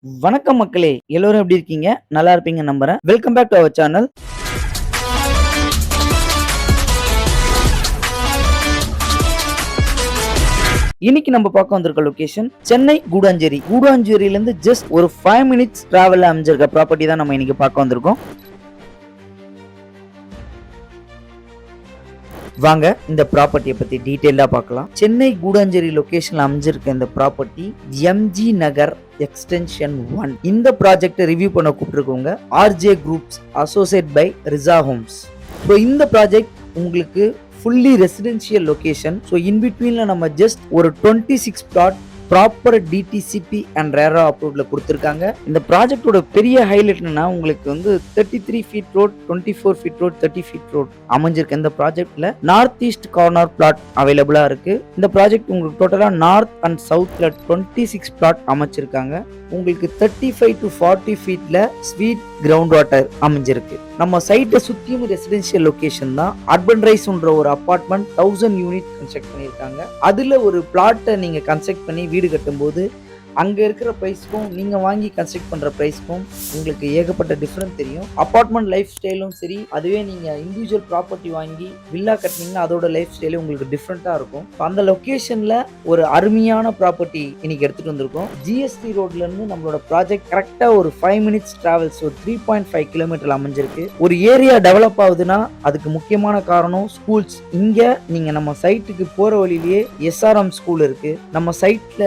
வணக்கம் மக்களே, எல்லோரும் எப்படி இருக்கீங்க? நல்லா இருப்பீங்க நம்புறேன். Welcome back to our channel. இன்னைக்கு நம்ம பார்க்க வந்திருக்க லொகேஷன் சென்னை கூடாஞ்சேரி. கூடாஞ்சேரியில இருந்து ஜஸ்ட் ஒரு 5 மினிட்ஸ் டிராவல்ல அமைஞ்சிருக்க ப்ராப்பர்ட்டி தான் நம்ம இன்னைக்கு பார்க்க வந்திருக்கோம். வாங்க இந்த ப்ராப்பர்ட்டியை பத்தி டீடைலா பார்க்கலாம். சென்னை கூடாஞ்சேரி லொகேஷன்ல அமைஞ்சிருக்க இந்த ப்ராப்பர்ட்டி எம்ஜி நகர் எக்ஸ்டென்ஷன் 1. இந்த ப்ராஜெக்ட் ரிவ்யூ பண்ண கூப்பிட்டுருக்கோங்க RJ groups associate by Risa homes. So இந்த ப்ராஜெக்ட் உங்களுக்கு fully residential location. So in பிட்வீன்ல நம்ம ஜஸ்ட் ஒரு 26 பிளாட் ப்ராப்பர் டிடிசிபி அண்ட் ரேரா அப்ரூவ்ல கொடுத்துருக்காங்க. இந்த ப்ராஜெக்டோட பெரிய ஹைலைட் என்னன்னா, உங்களுக்கு வந்து 33 feet road, 24 feet road, 30 feet road அமைஞ்சிருக்கு. இந்த ப்ராஜெக்ட்ல நார்த் ஈஸ்ட் கார்னர் பிளாட் அவைலபிளா இருக்கு. இந்த ப்ராஜெக்ட் உங்களுக்கு டோட்டலா நார்த் அண்ட் சவுத்ல 26 பிளாட் அமைச்சிருக்காங்க. உங்களுக்கு 35 to 40 ஃபீட்ல ஸ்வீட் கிரவுண்ட் வாட்டர் அமைஞ்சிருக்கு. நம்ம சைட்டை சுத்தியும் ரெசிடென்ஷியல் லொகேஷன் தான். அர்பன் ரைஸ்ன்ற ஒரு அபார்ட்மெண்ட் 1000 யூனிட் கன்ஸ்ட்ரக்ட் பண்ணியிருக்காங்க. அதுல ஒரு பிளாட்டை நீங்க கன்ஸ்ட்ரக்ட் பண்ணி வீடு கட்டும்போது அங்க இருக்கிற பிரைஸ்க்கும் நீங்க வாங்கி கன்ஸ்ட்ரக்ட் பண்ற பிரைஸ்க்கும் உங்களுக்கு ஏகப்பட்ட டிஃபரன்ஸ் தெரியும். அபார்ட்மெண்ட் லைஃப் ஸ்டைலும் சரி, அதுவே நீங்க இண்டிவிஜுவல் ப்ராப்பர்ட்டி வாங்கி வில்லா கட்டினீங்கன்னா அதோட லைஃப் ஸ்டைலும் உங்களுக்கு டிஃப்ரெண்டா இருக்கும். அந்த லொகேஷன்ல ஒரு அருமையான ப்ராப்பர்ட்டி இன்னைக்கு எடுத்துட்டு வந்திருக்கோம். ஜிஎஸ்டி ரோட்ல இருந்து நம்மளோட ப்ராஜெக்ட் கரெக்டா ஒரு 5 மினிட்ஸ் டிராவல்ஸ், ஒரு 3.5 கிலோமீட்டர் அமைஞ்சிருக்கு. ஒரு ஏரியா டெவலப் ஆகுதுன்னா அதுக்கு முக்கியமான காரணம் ஸ்கூல்ஸ். இங்க நீங்க நம்ம சைட்டுக்கு போற வழியிலேயே எஸ்ஆர்எம் ஸ்கூல் இருக்கு. நம்ம சைட்ல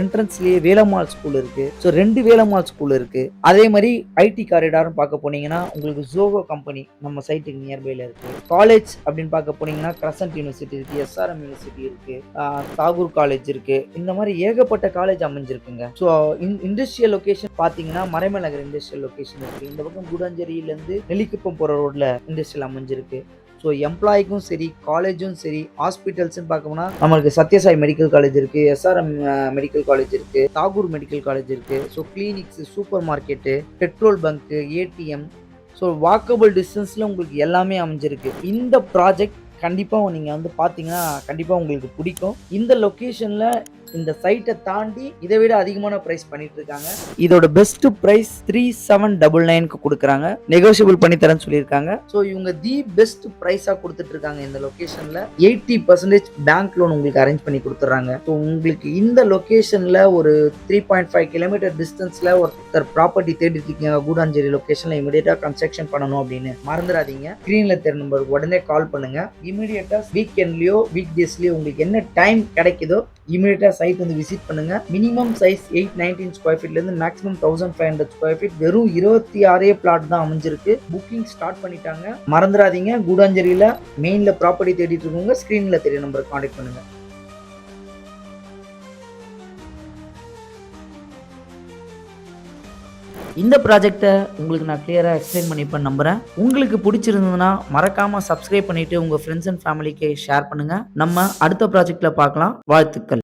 என்ட்ரன்ஸ்லயே வேலம்மாள் ஸ்கூல் இருக்கு. ஸோ 2 வேலம்மாள் ஸ்கூல் இருக்கு. அதே மாதிரி ஐடி காரிடார்னு பார்க்க போனீங்கன்னா உங்களுக்கு ஜோகோ கம்பெனி நம்ம சைட்டுக்கு நியர்பைல இருக்கு. காலேஜ் அப்படின்னு பார்க்க போனீங்கன்னா கிரசன்ட் யூனிவர்சிட்டி இருக்கு, எஸ்ஆர்எம் யூனிவர்சிட்டி இருக்கு, தாகூர் காலேஜ் இருக்கு. இந்த மாதிரி ஏகப்பட்ட காலேஜ் அமைஞ்சிருக்குங்க. ஸோ இண்டஸ்ட்ரியல் லொகேஷன் பார்த்தீங்கன்னா மறைமல் நகர் இண்டஸ்ட்ரியல் லொகேஷன் இருக்கு. இந்த பக்கம் கூடாஞ்சேரியில இருந்து நெல்லிக்குப்பம் போற ரோட்ல இண்டஸ்ட்ரியல் அமைஞ்சிருக்கு. ஸோ எம்ப்ளாய்க்கும் சரி, காலேஜும் சரி, ஹாஸ்பிட்டல்ஸ்ன்னு பார்க்கணும்னா நம்மளுக்கு சத்யசாய் மெடிக்கல் காலேஜ் இருக்கு, எஸ்ஆர்எம் மெடிக்கல் காலேஜ் இருக்கு, தாகூர் மெடிக்கல் காலேஜ் இருக்கு. So clinics, super market, petrol bunk, ATM, so walkable டிஸ்டன்ஸ்ல உங்களுக்கு எல்லாமே அமைஞ்சிருக்கு. இந்த ப்ராஜெக்ட் கண்டிப்பாக நீங்கள் வந்து பார்த்தீங்கன்னா கண்டிப்பாக உங்களுக்கு பிடிக்கும். இந்த லொக்கேஷனில் இந்த சைட்டை தாண்டி இதை விட அதிகமான பிரைஸ் பண்ணிட்டு இருக்காங்க. இதோட பெஸ்ட் பிரைஸ் 3799க்கு கொடுக்குறாங்க. நெகோஷியபிள் பண்ணி தரேன்னு சொல்லியிருக்காங்க. ஸோ இவங்க தி பெஸ்ட் பிரைஸாக கொடுத்துட்டு இருக்காங்க. இந்த லொக்கேஷன்ல 80% பேங்க் லோன் உங்களுக்கு அரேஞ்ச் பண்ணி கொடுத்துறாங்க. ஸோ உங்களுக்கு இந்த லொக்கேஷன்ல ஒரு 3.5 கிலோமீட்டர் டிஸ்டன்ஸ்ல ஒருத்தர் ப்ராப்பர்ட்டி தேடிட்டு இருக்கீங்க கூடாஞ்சேரி லொக்கேஷன்ல இமீடியட்டா கன்ஸ்ட்ரக்ஷன் பண்ணணும் அப்படின்னு மறந்துடாதீங்க. ஸ்கிரீன்ல தெரிய நம்பருக்கு உடனே கால் பண்ணுங்க. இமீடியட்டா வீக்கெண்ட்லயோ வீக் டேஸ்லயோ உங்களுக்கு என்ன டைம் கிடைக்குதோ இமீடியட்டா சைட் வந்து விசிட் பண்ணுங்க. மினிமம் சைஸ் 819 ஸ்கொயர் ஃபீட்ல இருந்து மேக்ஸிமம் 1500 ஸ்கொயர் ஃபீட் வெறும் 26 பிளாட் தான் அமைஞ்சிருக்கு. புக்கிங் ஸ்டார்ட் பண்ணிட்டாங்க. மறந்துடாதீங்க, கூடாஞ்சேரியில மெயின்ல ப்ராப்பர்ட்டி தேடிட்டு இருக்கவங்க ஸ்கிரீன்ல தெரிய நம்பருக்கு கான்டாக்ட் பண்ணுங்க. இந்த ப்ராஜெக்டை உங்களுக்கு நான் கிளியராக எக்ஸ்பிளைன் பண்ணிப்பேன் நம்புறேன். உங்களுக்கு பிடிச்சிருந்ததுன்னா மறக்காம சப்ஸ்கிரைப் பண்ணிட்டு உங்க ஃப்ரெண்ட்ஸ் அண்ட் ஃபேமிலிக்கு ஷேர் பண்ணுங்க. நம்ம அடுத்த ப்ராஜெக்ட்ல பார்க்கலாம். வாழ்த்துக்கள்.